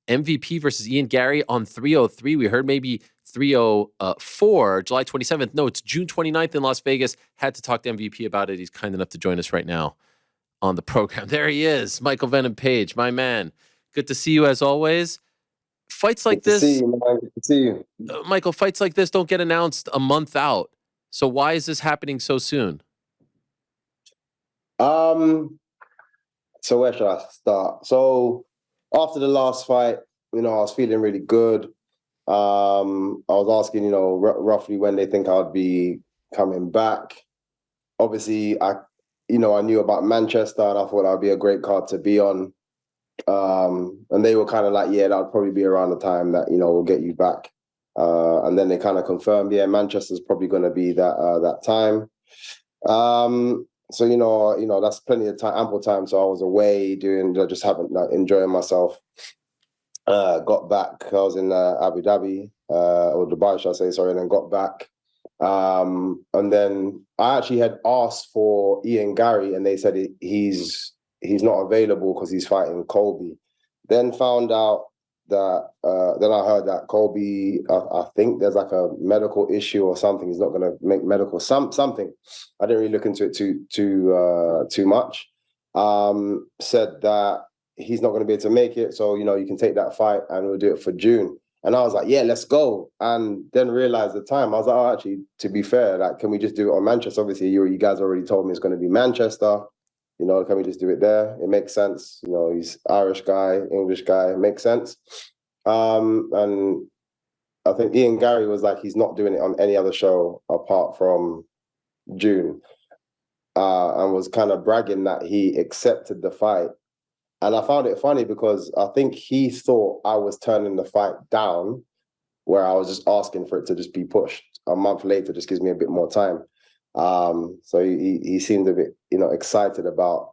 MVP versus Ian Garry on 303. We heard maybe 304, July 27th. No, it's June 29th in Las Vegas. Had to talk to MVP about it. He's kind enough to join us right now on the program. There he is, Michael Venom Page, my man. Good to see you as always. Fights like this, see you, man. Good to see you. Michael, fights like this don't get announced a month out. So why is this happening so soon? So where should I start? So after the last fight, I was feeling really good. I was asking, roughly when they think I'd be coming back. Obviously, I knew about Manchester, and I thought that'd be a great card to be on. And they were kind of like, yeah, that'll probably be around the time that, we'll get you back. And then they kind of confirmed, yeah, Manchester's probably going to be that time. So, that's plenty of time, ample time. So I was away just enjoying myself. Got back, I was in Abu Dhabi, or Dubai, should I say, sorry, and then got back. And then I actually had asked for Ian Garry, and they said he's not available because he's fighting Colby. Then found out that, then I heard that Colby, I think there's like a medical issue or something. He's not going to make medical, something. I didn't really look into it too much. Said that he's not going to be able to make it. So, you can take that fight and we'll do it for June. And I was like, yeah, let's go. And then realized the time. I was like, oh, actually, to be fair, like, can we just do it on Manchester? Obviously, you guys already told me it's going to be Manchester. Can we just do it there? It makes sense. He's Irish guy, English guy. It makes sense. And I think Ian Garry was like, he's not doing it on any other show apart from June. And was kind of bragging that he accepted the fight. And I found it funny because I think he thought I was turning the fight down, where I was just asking for it to just be pushed. A month later just gives me a bit more time. So he seemed a bit, excited about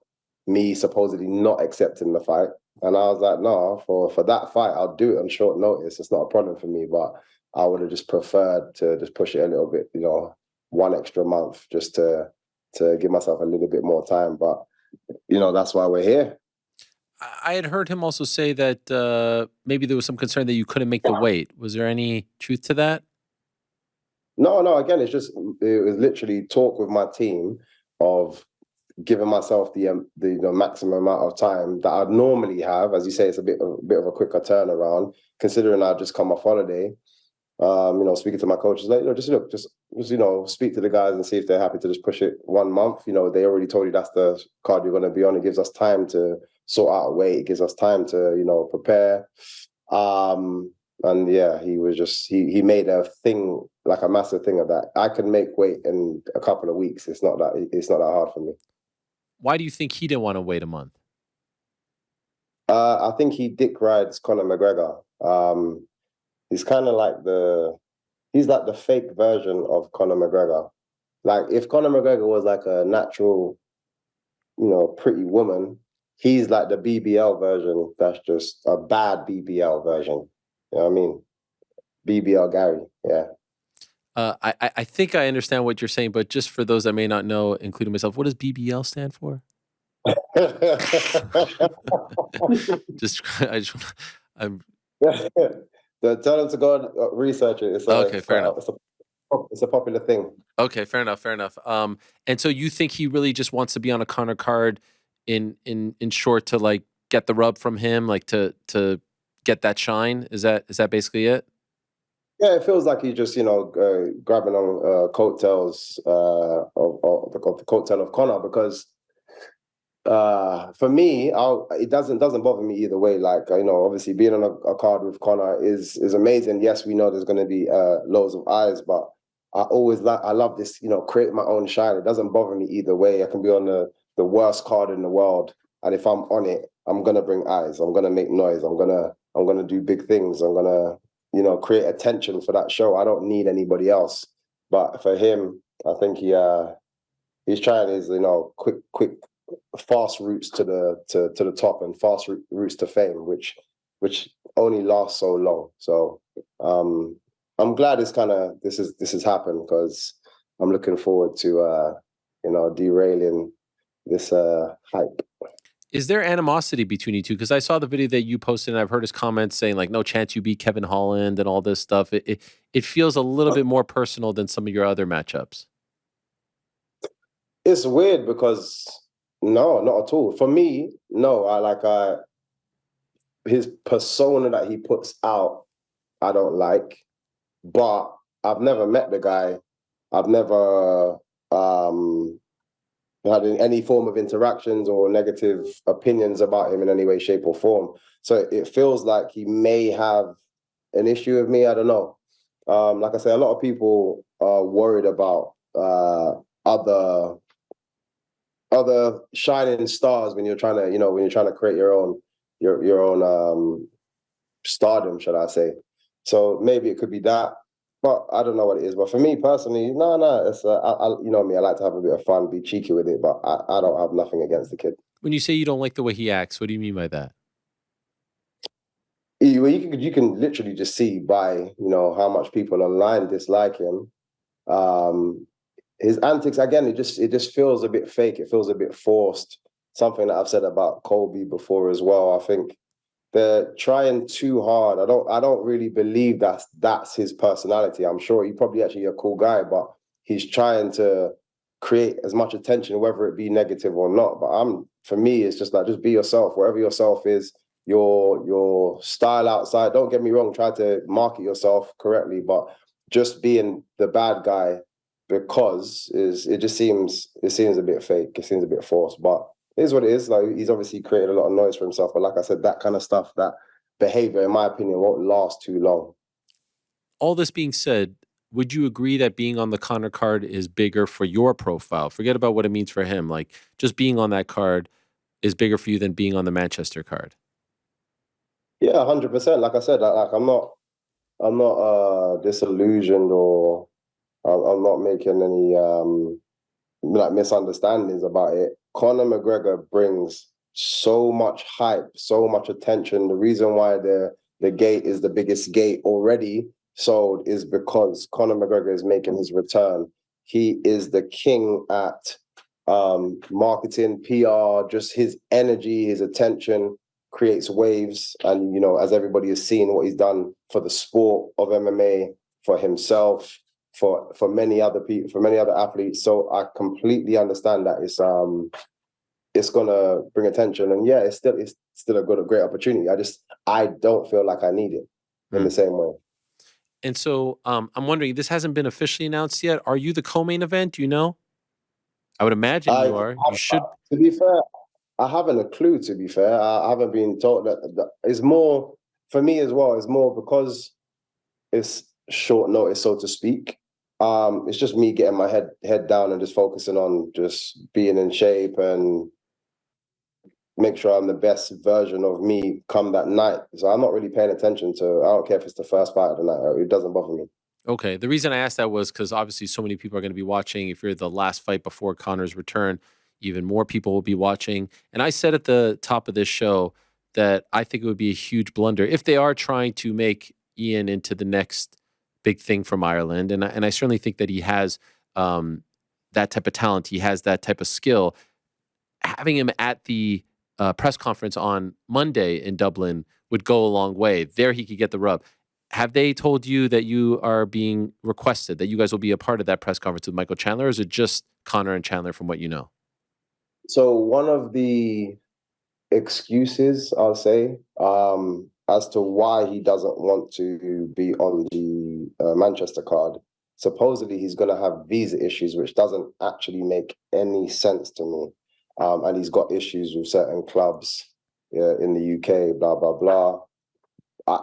me supposedly not accepting the fight. And I was like, no, for that fight, I'll do it on short notice. It's not a problem for me, but I would have just preferred to just push it a little bit, one extra month just to give myself a little bit more time. But, that's why we're here. I had heard him also say that maybe there was some concern that you couldn't make the weight. Was there any truth to that? No. Again, it was literally talk with my team of giving myself the maximum amount of time that I'd normally have. As you say, it's a bit of a quicker turnaround, considering I've just come off holiday. Speaking to my coaches, like, just speak to the guys and see if they're happy to just push it 1 month. They already told you that's the card you're going to be on. It gives us time to sort out weight. It gives us time to, prepare. And yeah, he was just, he made a thing, like a massive thing of that. I can make weight in a couple of weeks. It's not that hard for me. Why do you think he didn't want to wait a month? I think he dick rides Conor McGregor. He's kind of like he's like the fake version of Conor McGregor. Like, if Conor McGregor was like a natural, pretty woman, he's like the BBL version. That's just a bad BBL version. You know what I mean? BBL Garry, yeah. I think I understand what you're saying, but just for those that may not know, including myself, what does BBL stand for? Tell them to go and research it. Okay, fair enough. It's a popular thing. Okay, fair enough. And so you think he really just wants to be on a Conor card in short to like get the rub from him, like to get that shine? Is that basically it? Yeah, it feels like he's just, grabbing on coattails of the coattail of Conor, because for me, it doesn't bother me either way. Like, obviously being on a card with Conor is amazing. Yes, we know there's going to be loads of eyes, but I love this, create my own shine. It doesn't bother me either way. I can be on the worst card in the world, and if I'm on it, I'm gonna bring eyes. I'm gonna make noise. I'm gonna do big things. I'm gonna, create attention for that show. I don't need anybody else. But for him, I think he's trying his, quick, fast routes to the top and fast routes to fame, which only lasts so long. So I'm glad this has happened, because I'm looking forward to derailing this hype. Is there animosity between you two? Because I saw the video that you posted, and I've heard his comments saying like, "No chance you beat Kevin Holland" and all this stuff. It feels a little bit more personal than some of your other matchups. It's weird because no, not at all. For me, no. I his persona that he puts out, I don't like. But I've never met the guy. I've never had any form of interactions or negative opinions about him in any way, shape, or form. So it feels like he may have an issue with me. I don't know. Like I say, a lot of people are worried about other shining stars when you're trying to, when you're trying to create your own stardom, should I say? So maybe it could be that, but I don't know what it is. But for me personally, no, it's you know me. I like to have a bit of fun, be cheeky with it, but I don't have nothing against the kid. When you say you don't like the way he acts, what do you mean by that? You can literally just see by how much people online dislike him. Um, his antics again, it just feels a bit fake. It feels a bit forced. Something that I've said about Colby before as well. I think they're trying too hard. I don't really believe that's his personality. I'm sure he probably actually a cool guy, but he's trying to create as much attention, whether it be negative or not. But for me, it's just like, just be yourself, wherever yourself is, your style outside. Don't get me wrong, try to market yourself correctly, but just being the bad guy because it seems a bit fake. It seems a bit forced, but it is what it is. Like, he's obviously created a lot of noise for himself, but like I said, that kind of stuff, that behavior, in my opinion, won't last too long. All this being said, would you agree that being on the Connor card is bigger for your profile? Forget about what it means for him. Like, just being on that card is bigger for you than being on the Manchester card. Yeah, 100%. Like I said, I'm not disillusioned, or I'm not making any like misunderstandings about it. Conor McGregor brings so much hype, so much attention. The reason why the gate is the biggest gate already sold is because Conor McGregor is making his return. He is the king at marketing, PR, just his energy, his attention creates waves. And, as everybody has seen what he's done for the sport of MMA, for himself, for many other people, for many other athletes. So I completely understand that it's gonna bring attention, and yeah, it's still a great opportunity. I don't feel like I need it in the same way. And so I'm wondering, this hasn't been officially announced yet. Are you the co-main event? Do you know? I would imagine you are. You should. To be fair, I haven't a clue. To be fair, I haven't been told that. It's more for me as well. It's more because it's short notice, so to speak. It's just me getting my head down and just focusing on just being in shape and make sure I'm the best version of me come that night. So I'm not really paying attention to. I don't care if it's the first fight of the night. It doesn't bother me. Okay. The reason I asked that was because obviously so many people are going to be watching. If you're the last fight before Connor's return, even more people will be watching. And I said at the top of this show that I think it would be a huge blunder if they are trying to make Ian into the next big thing from Ireland. And I certainly think that he has that type of talent. He has that type of skill. Having him at the press conference on Monday in Dublin would go a long way. There he could get the rub. Have they told you that you are being requested, that you guys will be a part of that press conference with Michael Chandler, or is it just Connor and Chandler from what you know? So one of the excuses, I'll say, as to why he doesn't want to be on the Manchester card. Supposedly, he's going to have visa issues, which doesn't actually make any sense to me. And he's got issues with certain clubs in the UK, blah, blah, blah.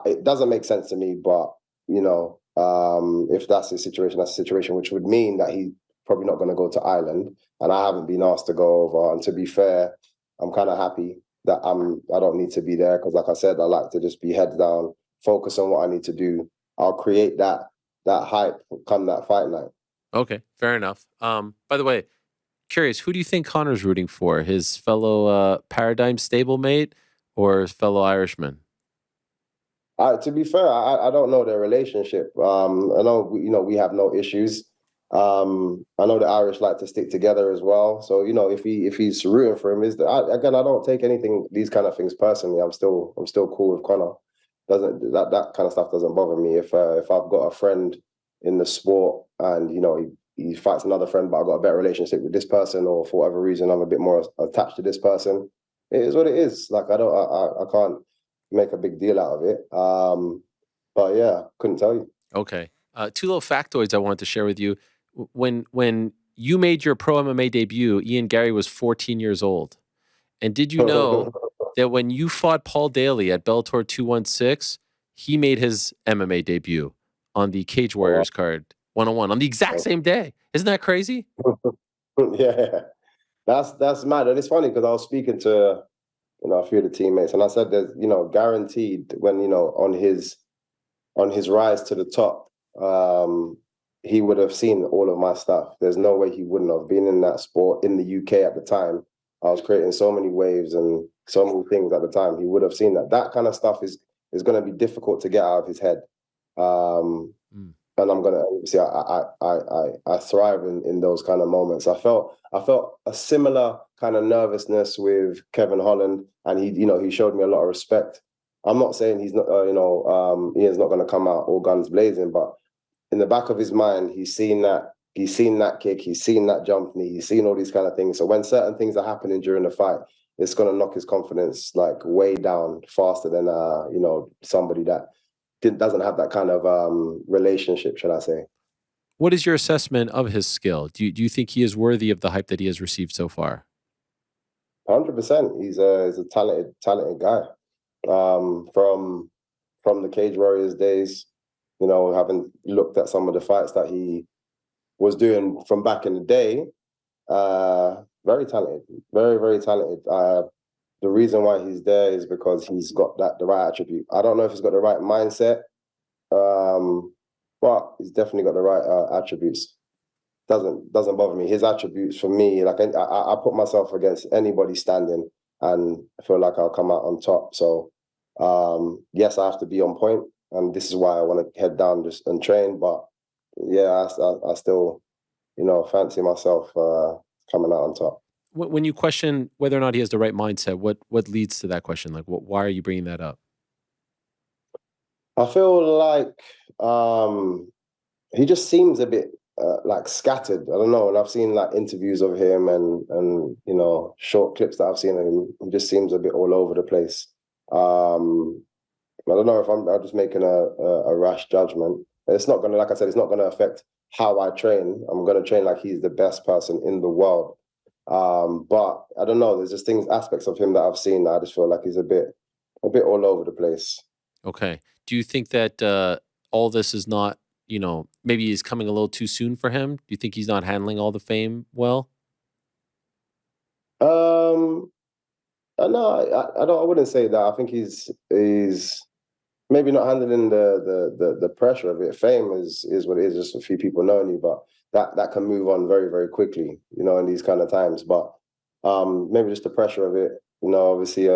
It doesn't make sense to me, but, if that's the situation, which would mean that he's probably not going to go to Ireland. And I haven't been asked to go over. And to be fair, I'm kind of happy that I don't need to be there, because like I said, I like to just be heads down, focus on what I need to do. I'll create that hype come that fight night. Okay, fair enough. By the way, curious, who do you think Connor's rooting for? His fellow Paradigm stablemate or his fellow Irishman? To be fair, I don't know their relationship. I know we have no issues. I know the Irish like to stick together as well. So, you know, if he's rooting for him, again, I don't take these kind of things personally. I'm still cool with Conor. Doesn't that kind of stuff doesn't bother me. If I've got a friend in the sport and, you know, he fights another friend, but I've got a better relationship with this person, or for whatever reason I'm a bit more attached to this person, it is what it is. Like I can't make a big deal out of it. But yeah, couldn't tell you. Okay. Two little factoids I wanted to share with you. When you made your pro MMA debut, Ian Garry was 14 years old. And did you know that when you fought Paul Daly at Bellator 216, he made his MMA debut on the Cage Warriors card 101 on the exact same day? Isn't that crazy? Yeah, that's mad. And it's funny because I was speaking to, you know, a few of the teammates, and I said there's, you know, guaranteed when, you know, on his rise to the top, he would have seen all of my stuff. There's no way he wouldn't have been in that sport in the UK at the time. I was creating so many waves and so many things at the time. He would have seen that. That kind of stuff is going to be difficult to get out of his head. And I'm gonna see. I thrive in those kind of moments. I felt a similar kind of nervousness with Kevin Holland, and he showed me a lot of respect. I'm not saying he's not, Ian's not going to come out all guns blazing, but in the back of his mind, he's seen that kick, he's seen that jump knee, he's seen all these kind of things. So when certain things are happening during the fight, it's going to knock his confidence like way down faster than somebody that doesn't have that kind of relationship, shall I say. What is your assessment of his skill? Do you think he is worthy of the hype that he has received so far? 100%. He's a talented guy. From the Cage Warriors days, you know, having looked at some of the fights that he was doing from back in the day, very talented, very, very talented. The reason why he's there is because he's got the right attribute. I don't know if he's got the right mindset, but he's definitely got the right attributes. Doesn't bother me. His attributes for me, like I put myself against anybody standing, and I feel like I'll come out on top. So yes, I have to be on point, and this is why I want to head down just and train. But yeah, I still, fancy myself coming out on top. When you question whether or not he has the right mindset, what leads to that question? Like, why are you bringing that up? I feel like he just seems a bit like scattered. I don't know. And I've seen like interviews of him and short clips that I've seen of him. He just seems a bit all over the place. I don't know if I'm just making a rash judgment. It's not gonna, like I said, it's not gonna affect how I train. I'm gonna train like he's the best person in the world. But I don't know. There's just aspects of him that I've seen that I just feel like he's a bit all over the place. Okay. Do you think that all this is not, maybe he's coming a little too soon for him? Do you think he's not handling all the fame well? No, I don't. I wouldn't say that. I think he's maybe not handling the pressure of it. Fame is what it is. Just a few people knowing you, but that can move on very, very quickly. In these kind of times. But maybe just the pressure of it. Obviously,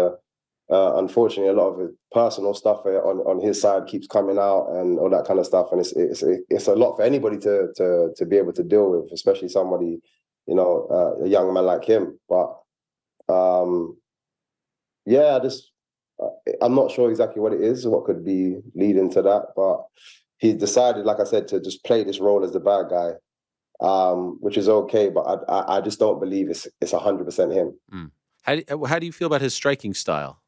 unfortunately, a lot of his personal stuff on his side keeps coming out and all that kind of stuff, and it's a lot for anybody to be able to deal with, especially somebody, a young man like him. But yeah, I'm not sure exactly what it is, what could be leading to that, but he's decided, like I said, to just play this role as the bad guy, which is okay, but I just don't believe it's 100% him. Mm. How do you feel about his striking style?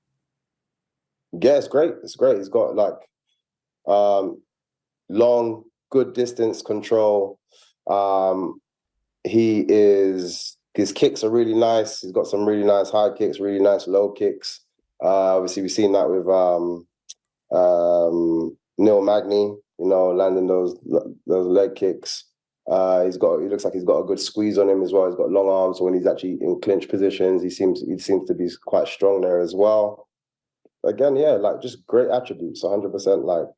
Yeah, it's great. It's great. He's got like long, good distance control. His kicks are really nice. He's got some really nice high kicks, really nice low kicks. Obviously, we've seen that with Neil Magny, landing those leg kicks. He looks like he's got a good squeeze on him as well. He's got long arms, so when he's actually in clinch positions, he seems to be quite strong there as well. Again, yeah, like just great attributes, 100%. Like,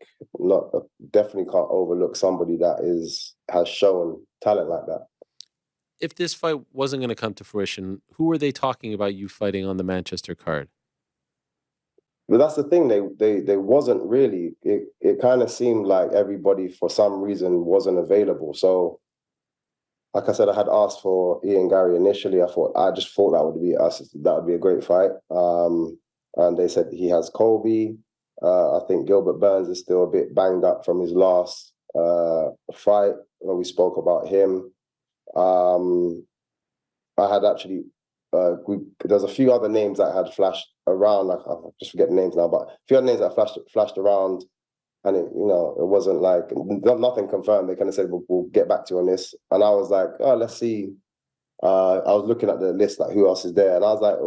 definitely can't overlook somebody that has shown talent like that. If this fight wasn't going to come to fruition, who were they talking about you fighting on the Manchester card? But that's the thing. They wasn't really. It kind of seemed like everybody for some reason wasn't available. So like I said, I had asked for Ian Garry initially. I just thought that would be us. That would be a great fight. And they said he has Colby. I think Gilbert Burns is still a bit banged up from his last fight. When we spoke about him. I had actually there's a few other names that had flashed around. I just forget the names now, but a few other names that flashed around, and it wasn't like nothing confirmed. They kind of said we'll get back to you on this, and I was like, oh, let's see. I was looking at the list, like who else is there, and I was like,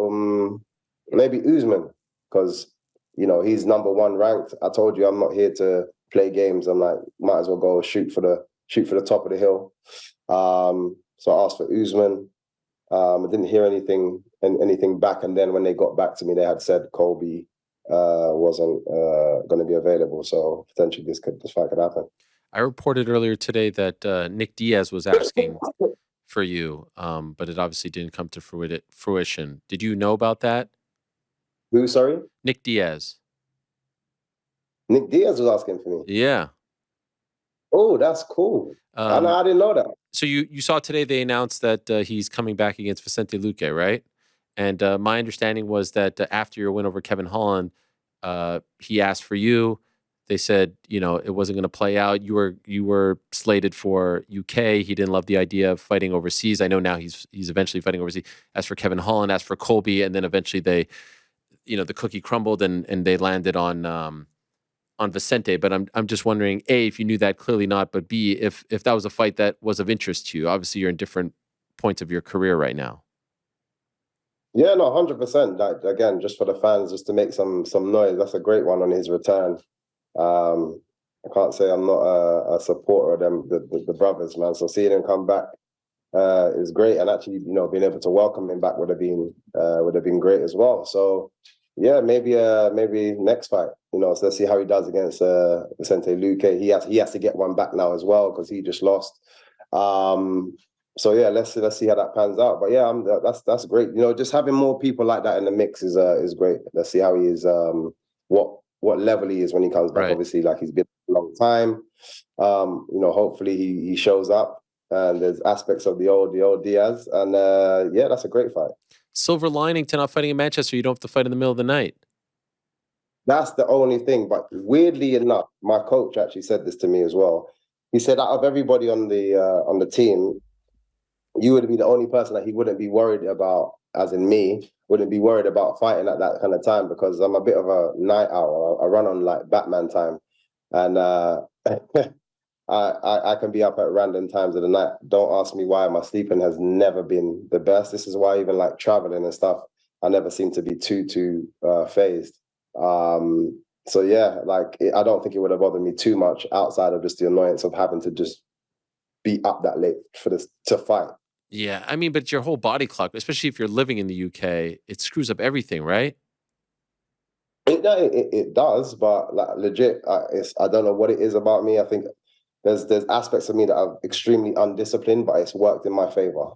maybe Usman, because he's number one ranked. I told you I'm not here to play games. I'm like, might as well go shoot for the top of the hill. So I asked for Usman. I didn't hear anything back, and then when they got back to me, they had said Colby wasn't going to be available. So potentially this fight could happen. I reported earlier today that Nick Diaz was asking for you, but it obviously didn't come to fruition. Did you know about that? Who? Sorry, Nick Diaz. Nick Diaz was asking for me. Yeah. Oh, that's cool. I didn't know that. So you saw today they announced that he's coming back against Vicente Luque, right? And my understanding was that after your win over Kevin Holland, he asked for you. They said, it wasn't going to play out. You were slated for UK. He didn't love the idea of fighting overseas. I know now he's eventually fighting overseas. As for Kevin Holland, as for Colby, and then eventually they, the cookie crumbled and they landed on Vicente. But I'm just wondering, A, if you knew that, clearly not, but B, if that was a fight that was of interest to you. Obviously, you're in different points of your career right now. Yeah, no, 100%. Like, again, just for the fans, just to make some noise. That's a great one on his return. I can't say I'm not a supporter of them, the brothers, man. So seeing him come back is great, and actually, being able to welcome him back would have been great as well. So yeah, maybe next fight. So let's see how he does against Vicente Luque. He has to get one back now as well because he just lost. So yeah, let's see how that pans out. But yeah, that's great. Just having more people like that in the mix is great. Let's see how he is. What level he is when he comes back. Right. Obviously, like he's been a long time. Hopefully he shows up. And there's aspects of the old Diaz, and yeah, that's a great fight. Silver lining to not fighting in Manchester, you don't have to fight in the middle of the night. That's the only thing. But weirdly enough, my coach actually said this to me as well. He said, out of everybody on the team, you would be the only person that he wouldn't be worried about, as in me, wouldn't be worried about fighting at that kind of time, because I'm a bit of a night owl. I run on like Batman time, and I can be up at random times of the night. Don't ask me why. My sleeping has never been the best. This is why even like traveling and stuff, I never seem to be too phased. So yeah, I don't think it would have bothered me too much outside of just the annoyance of having to just be up that late to fight. Yeah, I mean, but your whole body clock, especially if you're living in the UK, it screws up everything, right? It does, but like legit, I don't know what it is about me. I think there's aspects of me that are extremely undisciplined, but it's worked in my favor.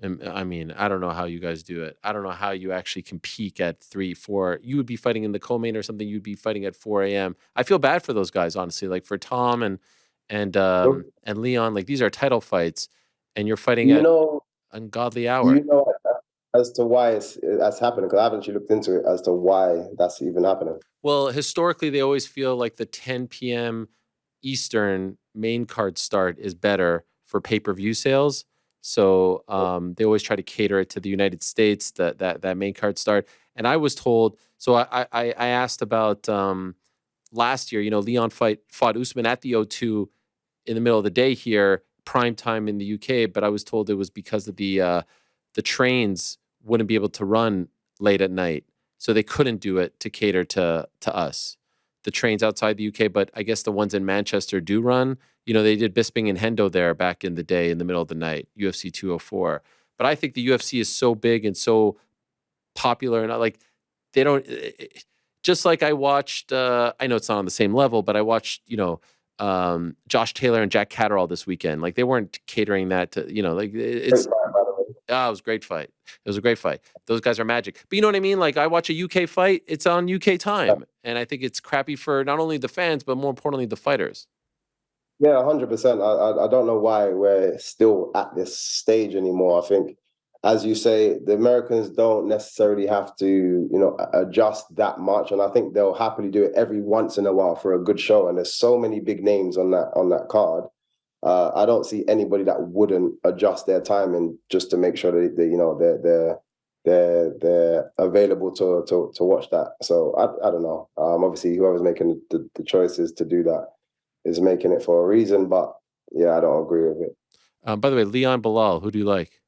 I mean, I don't know how you guys do it. I don't know how you actually can peak at 3, 4. You would be fighting in the co-main or something. You'd be fighting at 4 a.m. I feel bad for those guys, honestly. Like for Tom and Leon, like these are title fights, and you're fighting at ungodly hour. Do you know as to why that's happening? Because I haven't actually looked into it as to why that's even happening. Well, historically, they always feel like the 10 p.m. Eastern main card start is better for pay-per-view sales. So they always try to cater it to the United States, that main card start. And I was told, so I asked about last year, Leon fought Usman at the O2 in the middle of the day here, prime time in the UK, but I was told it was because of the trains wouldn't be able to run late at night. So they couldn't do it to cater to us. The trains outside the UK, but I guess the ones in Manchester do run. They did Bisping and Hendo there back in the day in the middle of the night, UFC 204. But I think the UFC is so big and so popular, and they don't, just like I watched, I know it's not on the same level, but I watched, Josh Taylor and Jack Catterall this weekend. Like they weren't catering that to, it's, it was a great fight. It was a great fight. Those guys are magic. But you know what I mean? Like I watch a UK fight, it's on UK time. And I think it's crappy for not only the fans, but more importantly, the fighters. Yeah, 100%. I don't know why we're still at this stage anymore. I think, as you say, the Americans don't necessarily have to, adjust that much, and I think they'll happily do it every once in a while for a good show. And there's so many big names on that card. I don't see anybody that wouldn't adjust their timing just to make sure that they're available to watch that. So I don't know. Obviously, whoever's making the choices to do that is making it for a reason, but yeah, I don't agree with it. By the way, Leon Bilal, who do you like?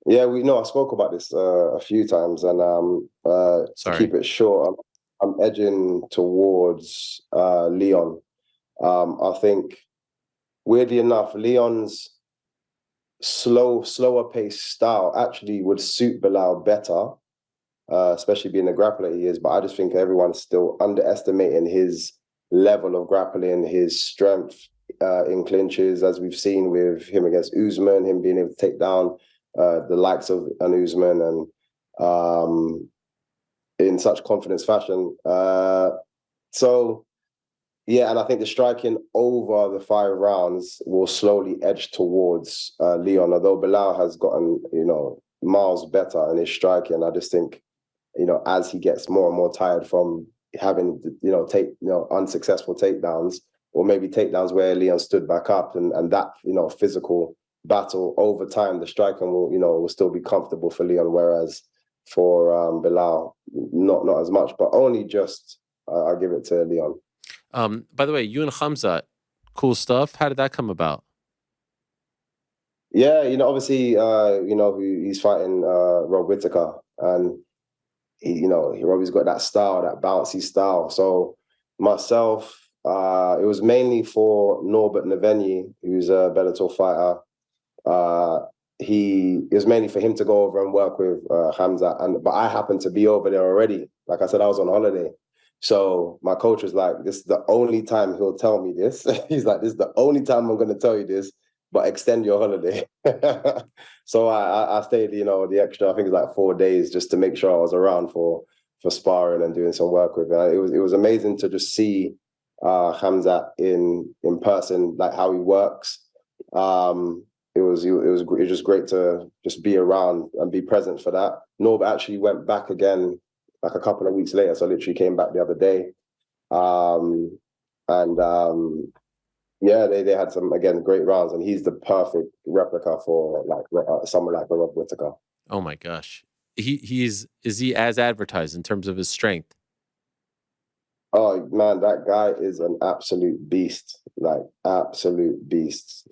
Yeah, we know I spoke about this a few times, and to Sorry. keep it short, I'm edging towards Leon. I think, weirdly enough, Leon's slower paced style actually would suit Bilal better, especially being the grappler he is. But I just think everyone's still underestimating his level of grappling, his strength in clinches, as we've seen with him against Usman, him being able to take down the likes of an Usman and in such confidence fashion. So yeah, and I think the striking over the 5 rounds will slowly edge towards Leon, although Bilal has gotten, miles better in his striking. I just think, as he gets more and more tired from having, unsuccessful takedowns, or maybe takedowns where Leon stood back up, and that, physical battle over time, the striking will still be comfortable for Leon, whereas for Bilal, not as much, but only just, I give it to Leon. By the way, you and Hamza, cool stuff. How did that come about? Yeah, obviously, he's fighting Rob Whittaker, and Robbie's got that style, that bouncy style. So myself, it was mainly for Norbert Nevenyi, who's a Bellator fighter. It was mainly for him to go over and work with Hamza, but I happened to be over there already. Like I said, I was on holiday. So my coach was like, this is the only time he'll tell me this. He's like, this is the only time I'm going to tell you this, but extend your holiday. So I stayed, the extra, I think it was like 4 days, just to make sure I was around for sparring and doing some work with him. It was amazing to just see Hamza in person, like how he works. It was just great to just be around and be present for that. Norb actually went back again like a couple of weeks later, so I literally came back the other day. Yeah, they had some, again, great rounds, and he's the perfect replica for someone like Rob Whittaker. Oh my gosh. Is he as advertised in terms of his strength? Oh man, that guy is an absolute beast, like absolute beast.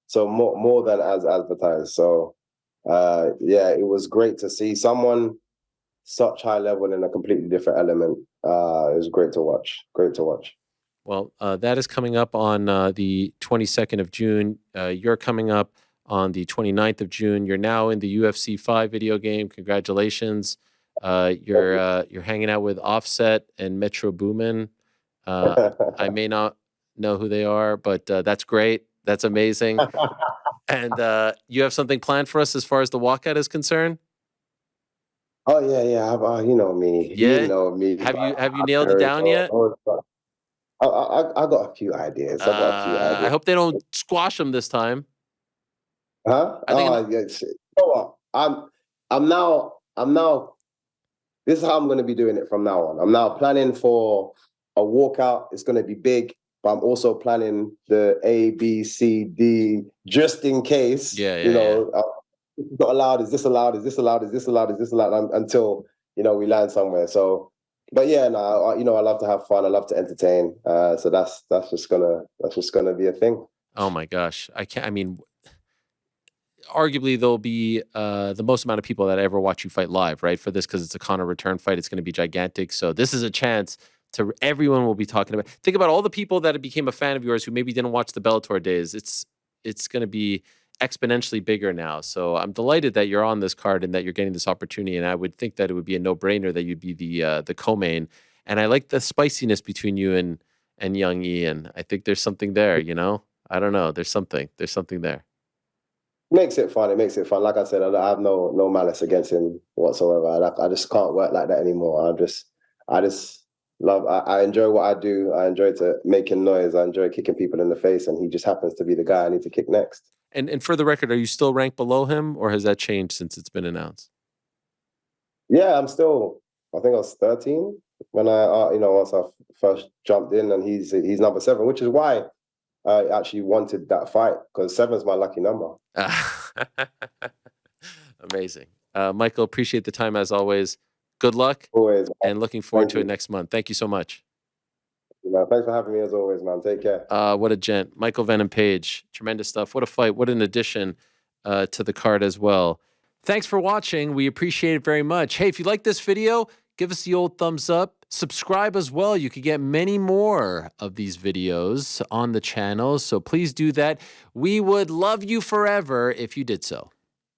So more than as advertised. So yeah, it was great to see someone such high level in a completely different element. It was great to watch. Great to watch. Well, that is coming up on the 22nd of June. You're coming up on the 29th of June. You're now in the UFC 5 video game. Congratulations. You're hanging out with Offset and Metro Boomin. I may not know who they are, but that's great. That's amazing. And you have something planned for us as far as the walkout is concerned? Oh yeah. You know me. Yeah. You know me. Have you nailed it down yet? I got a few ideas. I got a few I ideas. hope they don't squash them this time. Huh? I think Oh, yes. You know what? I'm now. This is how I'm going to be doing it from now on. I'm now planning for a walkout. It's going to be big, but I'm also planning the A, B, C, D, just in case. Yeah. Not allowed. Is this allowed? Is this allowed? Is this allowed? Is this allowed? Until we land somewhere. So, but yeah, no, I love to have fun. I love to entertain. So that's just gonna be a thing. Oh my gosh. I mean, arguably there'll be the most amount of people that ever watch you fight live, right? For this, because it's a Conor return fight, it's going to be gigantic. So this is a chance to everyone will be talking about. Think about all the people that became a fan of yours who maybe didn't watch the Bellator days. It's going to be exponentially bigger now. So I'm delighted that you're on this card and that you're getting this opportunity. And I would think that it would be a no brainer that you'd be the co-main. And I like the spiciness between you and young Ian. I think there's something there. I don't know. There's something there. Makes it fun. It makes it fun. Like I said, I have no malice against him whatsoever. I just can't work like that anymore. I just I enjoy what I do. I enjoy making noise. I enjoy kicking people in the face, and he just happens to be the guy I need to kick next. And for the record, are you still ranked below him, or has that changed since it's been announced? Yeah, I'm still. I think I was 13 when once I first jumped in, and he's number 7, which is why I actually wanted that fight, because 7's my lucky number. Amazing. Michael, appreciate the time as always. Good luck. Always. And looking forward to it next month. Thank you so much. Thanks for having me as always, man. Take care. What a gent. Michael Venom Page. Tremendous stuff. What a fight. What an addition to the card as well. Thanks for watching. We appreciate it very much. Hey, if you like this video, give us the old thumbs up. Subscribe as well. You could get many more of these videos on the channel. So please do that. We would love you forever if you did so.